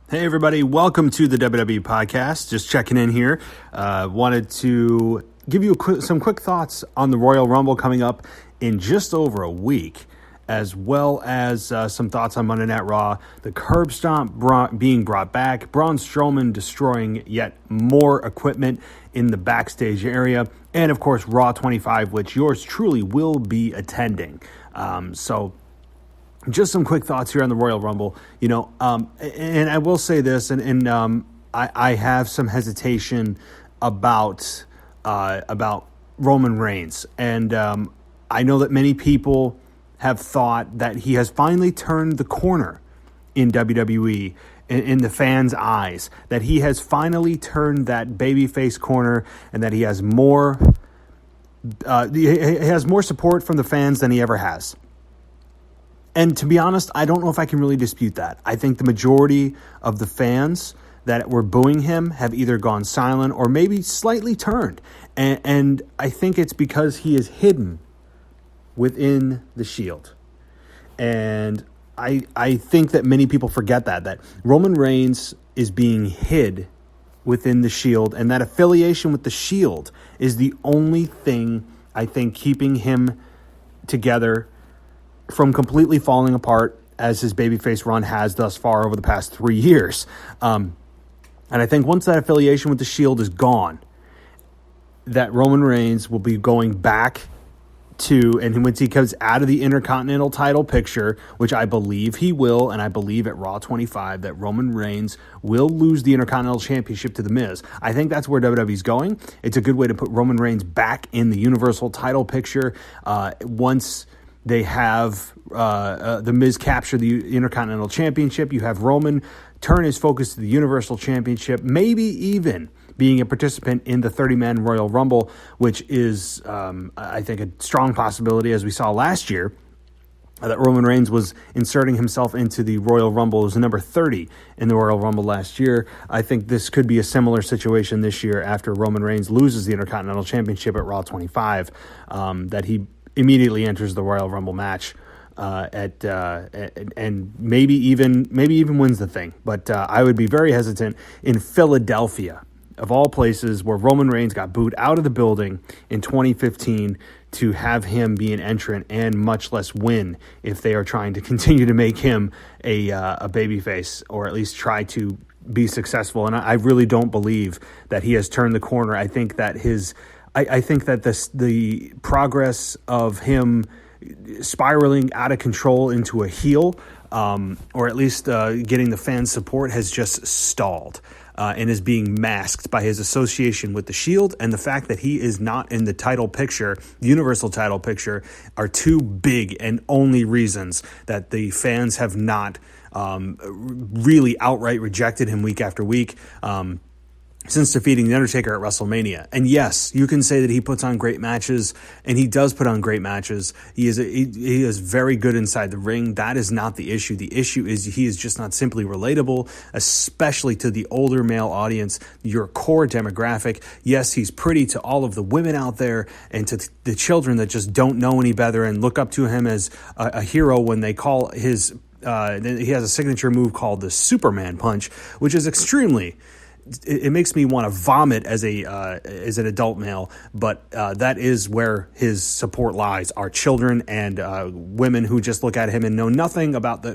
Hey everybody, welcome to the WWE podcast. Just checking in here. Wanted to give you some quick thoughts on the Royal Rumble coming up in just over a week, as well as some thoughts on Monday Night Raw, the curb stomp being brought back, Braun Strowman destroying yet more equipment in the backstage area, and of course Raw 25, which yours truly will be attending. Just some quick thoughts here on the Royal Rumble, and I will say this, I have some hesitation about Roman Reigns, and I know that many people have thought that he has finally turned the corner in WWE, in the fans' eyes, that he has finally turned that babyface corner, and that he has more support from the fans than he ever has. And to be honest, I don't know if I can really dispute that. I think the majority of the fans that were booing him have either gone silent or maybe slightly turned. And I think it's because he is hidden within the Shield. And I think that many people forget that Roman Reigns is being hid within the Shield, and that affiliation with the Shield is the only thing, I think, keeping him together from completely falling apart as his babyface run has thus far over the past 3 years. And I think once that affiliation with the Shield is gone, that Roman Reigns will be going back to, and once he comes out of the Intercontinental title picture, which I believe he will, and I believe at Raw 25 that Roman Reigns will lose the Intercontinental Championship to The Miz. I think that's where WWE's going. It's a good way to put Roman Reigns back in the Universal title picture once they have The Miz capture the Intercontinental Championship. You have Roman turn his focus to the Universal Championship, maybe even being a participant in the 30-man Royal Rumble, which is, I think, a strong possibility, as we saw last year, that Roman Reigns was inserting himself into the Royal Rumble as number 30 in the Royal Rumble last year. I think this could be a similar situation this year after Roman Reigns loses the Intercontinental Championship at Raw 25, that he immediately enters the Royal Rumble match and maybe even wins the thing. But I would be very hesitant in Philadelphia, of all places, where Roman Reigns got booed out of the building in 2015, to have him be an entrant and much less win if they are trying to continue to make him a babyface, or at least try to be successful. And I really don't believe that he has turned the corner. I think that the progress of him spiraling out of control into a heel, or at least getting the fans' support, has just stalled and is being masked by his association with the Shield, and the fact that he is not in the title picture, the Universal title picture, are two big and only reasons that the fans have not really outright rejected him week after week. Since defeating The Undertaker at WrestleMania. And yes, you can say that he puts on great matches, and he does put on great matches. He is very good inside the ring. That is not the issue. The issue is he is just not simply relatable, especially to the older male audience, your core demographic. Yes, he's pretty to all of the women out there and to the children that just don't know any better and look up to him as a hero when they call his... he has a signature move called the Superman Punch, which is extremely... It makes me want to vomit as an adult male, but that is where his support lies. Are children and women who just look at him and know nothing about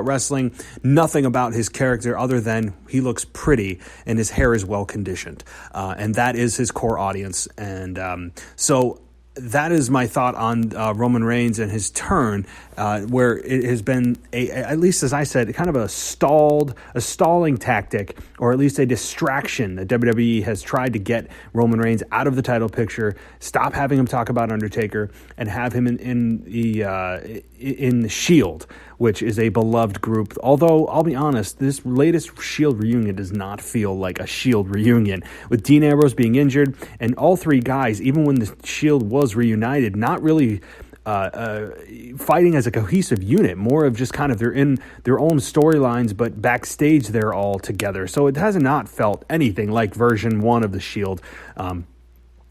wrestling, nothing about his character other than he looks pretty and his hair is well conditioned, and that is his core audience. And so that is my thought on Roman Reigns and his turn, where it has been, at least as I said, kind of a stalling tactic, or at least a distraction that WWE has tried to get Roman Reigns out of the title picture, stop having him talk about Undertaker, and have him in the Shield, which is a beloved group. Although, I'll be honest, this latest Shield reunion does not feel like a Shield reunion, with Dean Ambrose being injured, and all three guys, even when the Shield was reunited, not really fighting as a cohesive unit, more of just kind of they're in their own storylines, but backstage they're all together. So it has not felt anything like version 1 of the Shield.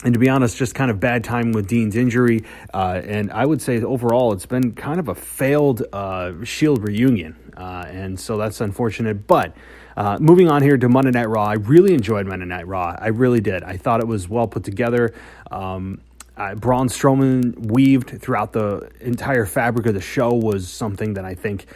And to be honest, just kind of bad timing with Dean's injury. And I would say overall, it's been kind of a failed Shield reunion. And so that's unfortunate. But moving on here to Monday Night Raw, I really enjoyed Monday Night Raw. I really did. I thought it was well put together. Braun Strowman weaved throughout the entire fabric of the show was something that I think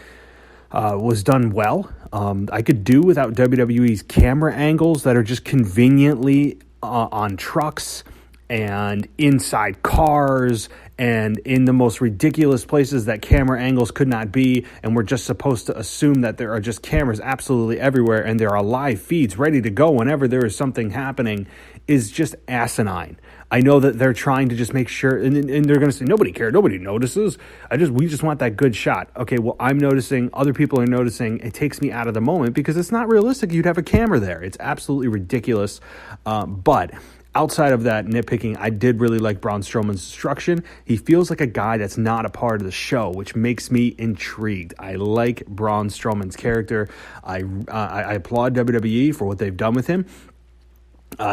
was done well. I could do without WWE's camera angles that are just conveniently on trucks and inside cars and in the most ridiculous places that camera angles could not be, and we're just supposed to assume that there are just cameras absolutely everywhere and there are live feeds ready to go whenever there is something happening, is just asinine. I know that they're trying to just make sure, and they're going to say, nobody cares, nobody notices. We just want that good shot. Okay, well, I'm noticing, other people are noticing. It takes me out of the moment because it's not realistic. You'd have a camera there. It's absolutely ridiculous. But outside of that nitpicking, I did really like Braun Strowman's instruction. He feels like a guy that's not a part of the show, which makes me intrigued. I like Braun Strowman's character. I applaud WWE for what they've done with him.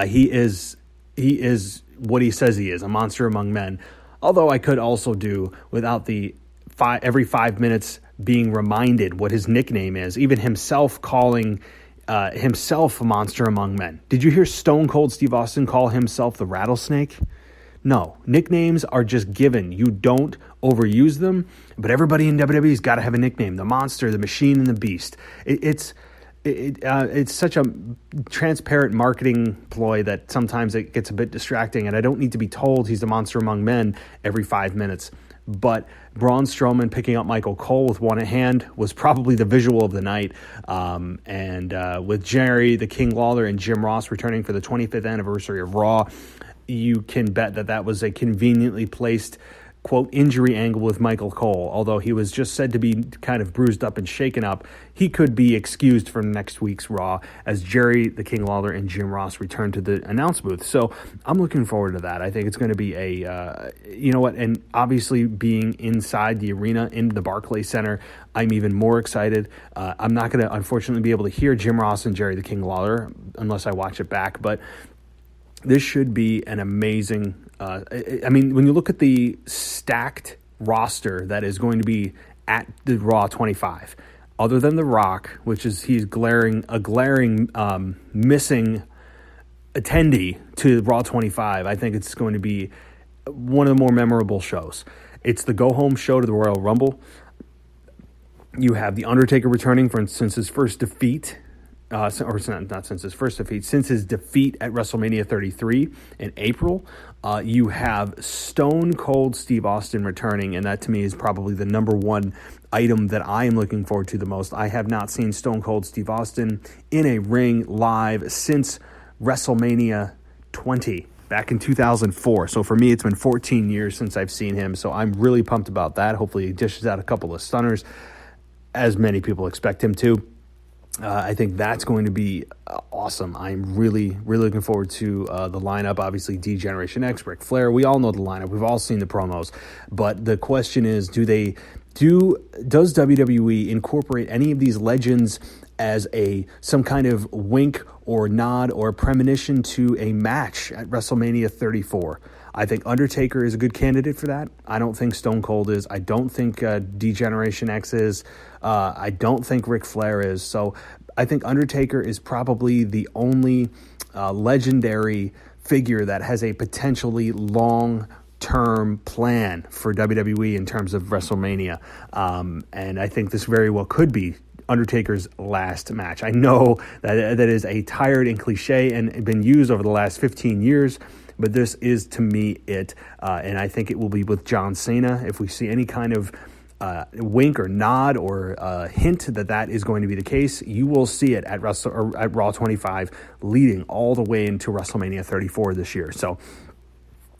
He is what he says he is, a monster among men. Although I could also do without the every 5 minutes being reminded what his nickname is, even himself calling himself a monster among men. Did you hear Stone Cold Steve Austin call himself the Rattlesnake? No, nicknames are just given. You don't overuse them, but everybody in WWE's got to have a nickname. The Monster, the Machine, and the Beast. It's such a transparent marketing ploy that sometimes it gets a bit distracting, and I don't need to be told he's the monster among men every 5 minutes. But Braun Strowman picking up Michael Cole with one hand was probably the visual of the night. And with Jerry, the King Lawler, and Jim Ross returning for the 25th anniversary of Raw, you can bet that was a conveniently placed, quote, injury angle with Michael Cole. Although he was just said to be kind of bruised up and shaken up, he could be excused from next week's Raw as Jerry, the King Lawler, and Jim Ross return to the announce booth. So I'm looking forward to that. I think it's going to be and obviously being inside the arena in the Barclays Center, I'm even more excited. I'm not going to, unfortunately, be able to hear Jim Ross and Jerry, the King Lawler, unless I watch it back, but this should be an amazing when you look at the stacked roster that is going to be at the Raw 25, other than The Rock, which is he's a glaring missing attendee to Raw 25, I think it's going to be one of the more memorable shows. It's the go-home show to the Royal Rumble. You have The Undertaker returning since his first defeat. Since his defeat at WrestleMania 33 in April. You have Stone Cold Steve Austin returning, and that to me is probably the number one item that I am looking forward to the most. I have not seen Stone Cold Steve Austin in a ring live since WrestleMania 20 back in 2004. So for me, it's been 14 years since I've seen him, so I'm really pumped about that. Hopefully he dishes out a couple of stunners, as many people expect him to. I think that's going to be awesome. I'm really, really looking forward to the lineup. Obviously, D-Generation X, Ric Flair. We all know the lineup. We've all seen the promos. But the question is, does WWE incorporate any of these legends as some kind of wink or nod or premonition to a match at WrestleMania 34? I think Undertaker is a good candidate for that. I don't think Stone Cold is. I don't think D-Generation X is. I don't think Ric Flair is. So I think Undertaker is probably the only legendary figure that has a potentially long-term plan for WWE in terms of WrestleMania. And I think this very well could be Undertaker's last match. I know that is a tired and cliche and been used over the last 15 years, but this is, to me, it. And I think it will be with John Cena. If we see any kind of wink or nod or hint that is going to be the case, you will see it at Raw 25 leading all the way into WrestleMania 34 this year. So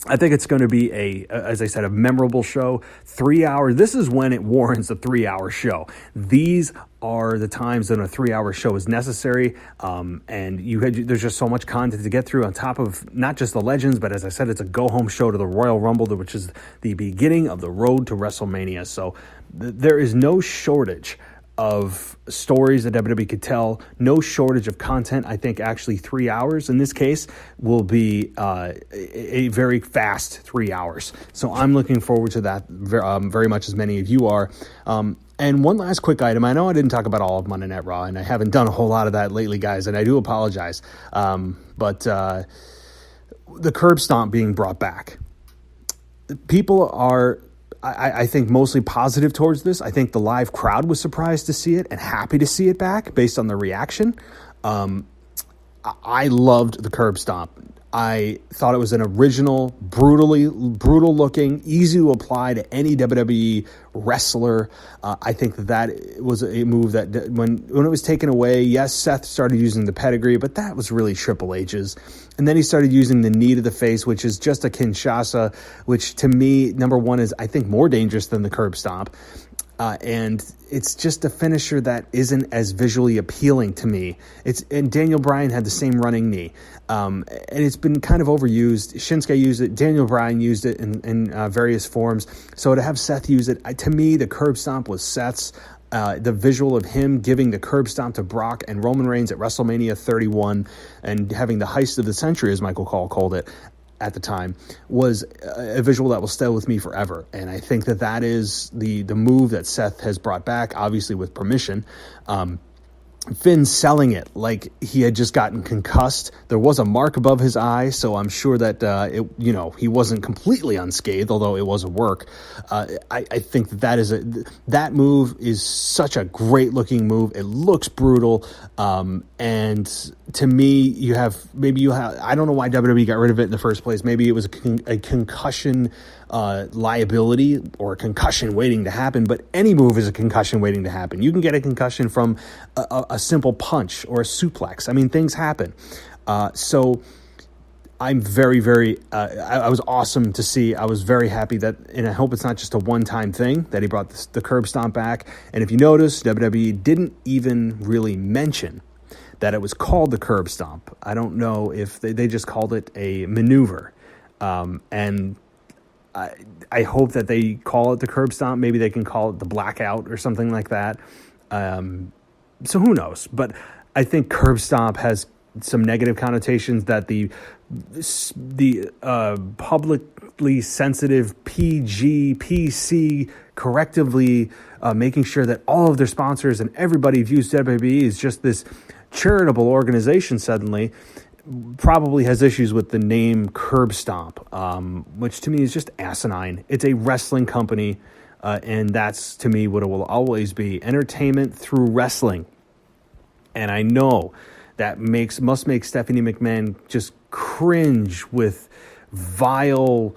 I think it's going to be as I said, a memorable show. 3 hours. This is when it warrants a 3-hour show. These are the times that a 3-hour show is necessary. And there's just so much content to get through on top of not just the legends, but as I said, it's a go-home show to the Royal Rumble, which is the beginning of the road to WrestleMania. So there is no shortage of stories that WWE could tell. No shortage of content. I think actually 3 hours in this case will be a very fast 3 hours. So I'm looking forward to that very much, as many of you are. And one last quick item. I know I didn't talk about all of Monday Night Raw, and I haven't done a whole lot of that lately, guys, and I do apologize. But the curb stomp being brought back. People are, I think, mostly positive towards this. I think the live crowd was surprised to see it and happy to see it back based on the reaction. I loved the curb stomp. I thought it was an original, brutal looking, easy to apply to any WWE wrestler. I think that was a move that when it was taken away, yes, Seth started using the pedigree, but that was really Triple H's. And then he started using the knee to the face, which is just a Kinshasa, which to me, number one, is I think more dangerous than the curb stomp. And it's just a finisher that isn't as visually appealing to me. And Daniel Bryan had the same running knee. And it's been kind of overused. Shinsuke used it. Daniel Bryan used it in various forms. So to have Seth use it, to me, the curb stomp was Seth's. The visual of him giving the curb stomp to Brock and Roman Reigns at WrestleMania 31 and having the heist of the century, as Michael Cole called it at the time, was a visual that will stay with me forever. And I think that is the move that Seth has brought back, obviously with permission. Finn selling it like he had just gotten concussed. There was a mark above his eye, so I'm sure that he wasn't completely unscathed, although it was a work. I think that move is such a great looking move. It looks brutal, and to me, I don't know why WWE got rid of it in the first place. Maybe it was a concussion liability or a concussion waiting to happen, but any move is a concussion waiting to happen. You can get a concussion from a simple punch or a suplex. I mean, things happen. So I'm very, very, I was awesome to see. I was very happy and I hope it's not just a one-time thing that he brought the curb stomp back. And if you notice, WWE didn't even really mention that it was called the curb stomp. I don't know if they just called it a maneuver. And I hope that they call it the curb stomp. Maybe they can call it the blackout or something like that. So who knows? But I think curb stomp has some negative connotations that the publicly sensitive PG, PC, correctively making sure that all of their sponsors and everybody views WWE as just this charitable organization suddenly probably has issues with the name Curb Stomp, which to me is just asinine. It's a wrestling company, and that's to me what it will always be: entertainment through wrestling. And I know that must make Stephanie McMahon just cringe with vile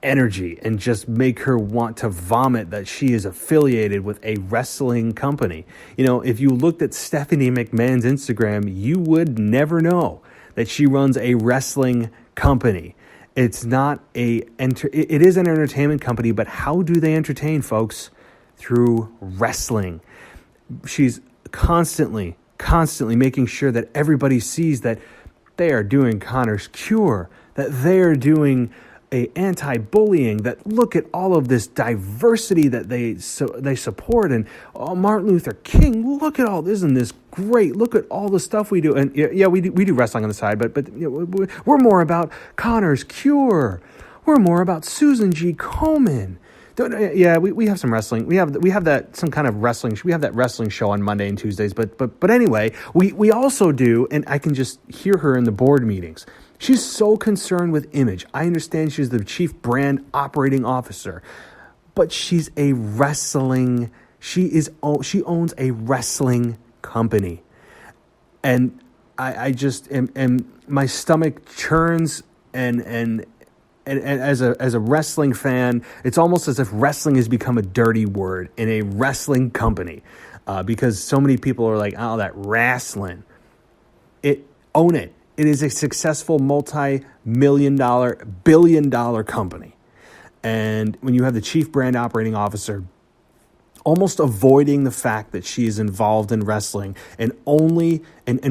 energy and just make her want to vomit that she is affiliated with a wrestling company. If you looked at Stephanie McMahon's Instagram, you would never know that she runs a wrestling company. It is an entertainment company, but how do they entertain, folks? Through wrestling. She's constantly making sure that everybody sees that they are doing Connor's Cure, that they are doing a anti-bullying, that look at all of this diversity that they support, and Martin Luther King, look at all this, isn't this great? Look at all the stuff we do. And yeah, we do wrestling on the side, but we're more about Connor's Cure. We're more about Susan G. Komen. Yeah, we have some wrestling. We have that some kind of wrestling. We have that wrestling show on Monday and Tuesdays. But anyway, we also do, and I can just hear her in the board meetings. She's so concerned with image. I understand she's the chief brand operating officer, but she's a wrestling. She owns a wrestling company, and I just am my stomach churns and as a wrestling fan, it's almost as if wrestling has become a dirty word in a wrestling company, because so many people are like, oh, that wrestling. Own it. It is a successful multi-million-dollar, billion-dollar company. And when you have the chief brand operating officer almost avoiding the fact that she is involved in wrestling and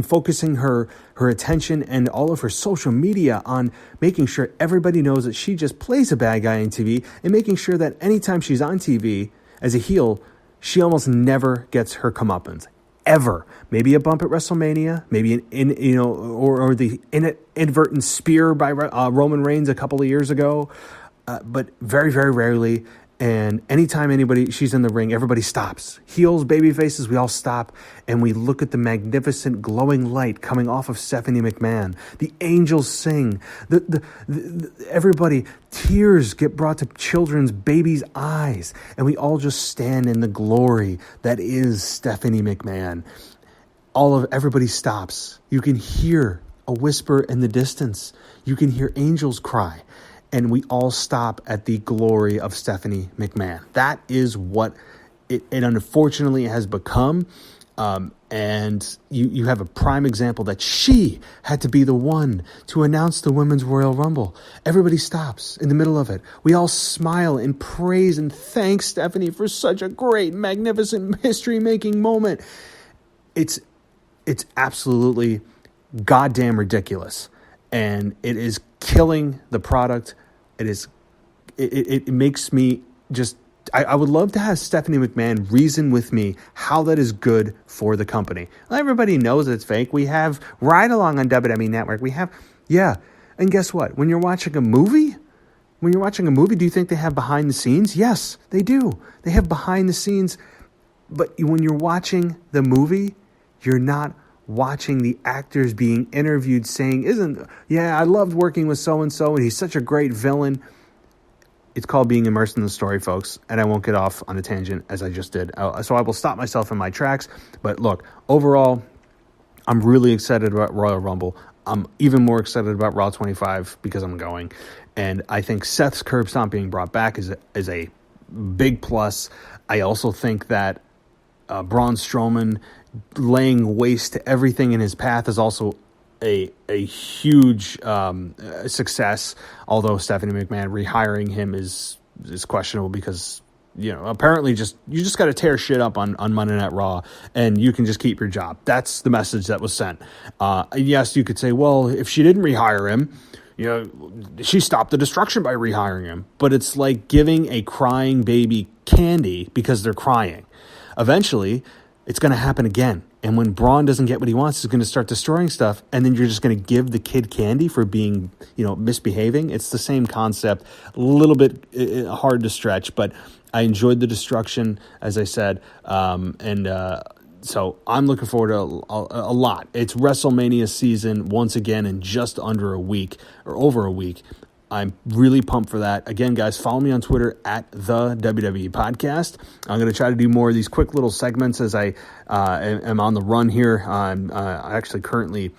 focusing her attention and all of her social media on making sure everybody knows that she just plays a bad guy on TV, and making sure that anytime she's on TV as a heel, she almost never gets her comeuppance. Ever. Maybe a bump at WrestleMania, maybe or the inadvertent spear by Roman Reigns a couple of years ago, but very, very rarely. And anytime she's in the ring, everybody stops. Heels, baby faces, we all stop, and we look at the magnificent glowing light coming off of Stephanie McMahon. The angels sing. Everybody, tears get brought to children's babies' eyes, and we all just stand in the glory that is Stephanie McMahon. Everybody stops. You can hear a whisper in the distance. You can hear angels cry. And we all stop at the glory of Stephanie McMahon. That is what it unfortunately has become. And you have a prime example that she had to be the one to announce the Women's Royal Rumble. Everybody stops in the middle of it. We all smile and praise and thank Stephanie for such a great, magnificent, history-making moment. It's absolutely goddamn ridiculous. And it is killing the product. It makes me just, I would love to have Stephanie McMahon reason with me how that is good for the company. Well, everybody knows it's fake. We have Ride Along on WWE Network. And guess what? When you're watching a movie, do you think they have behind the scenes? Yes, they do. They have behind the scenes. But when you're watching the movie, you're not watching the actors being interviewed saying, I loved working with so-and-so and he's such a great villain. It's called being immersed in the story, folks, and I won't get off on a tangent as I just did. So I will stop myself in my tracks. But look, overall, I'm really excited about Royal Rumble. I'm even more excited about Raw 25 because I'm going. And I think Seth's curb stomp being brought back is a big plus. I also think that Braun Strowman laying waste to everything in his path is also a huge success. Although Stephanie McMahon rehiring him is questionable because apparently you just got to tear shit up on Monday Night Raw and you can just keep your job. That's the message that was sent. Yes, you could say, well, if she didn't rehire him, she stopped the destruction by rehiring him. But it's like giving a crying baby candy because they're crying. Eventually, it's going to happen again. And when Braun doesn't get what he wants, he's going to start destroying stuff. And then you're just going to give the kid candy for being, misbehaving. It's the same concept, a little bit hard to stretch, but I enjoyed the destruction, as I said. So I'm looking forward to a lot. It's WrestleMania season once again in just under a week or over a week. I'm really pumped for that. Again, guys, follow me on Twitter at the WWE Podcast. I'm going to try to do more of these quick little segments as I am on the run here. I'm actually currently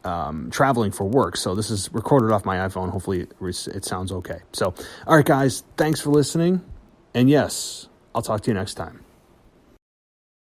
traveling for work, so this is recorded off my iPhone. Hopefully it sounds okay. So, all right, guys, thanks for listening. And yes, I'll talk to you next time.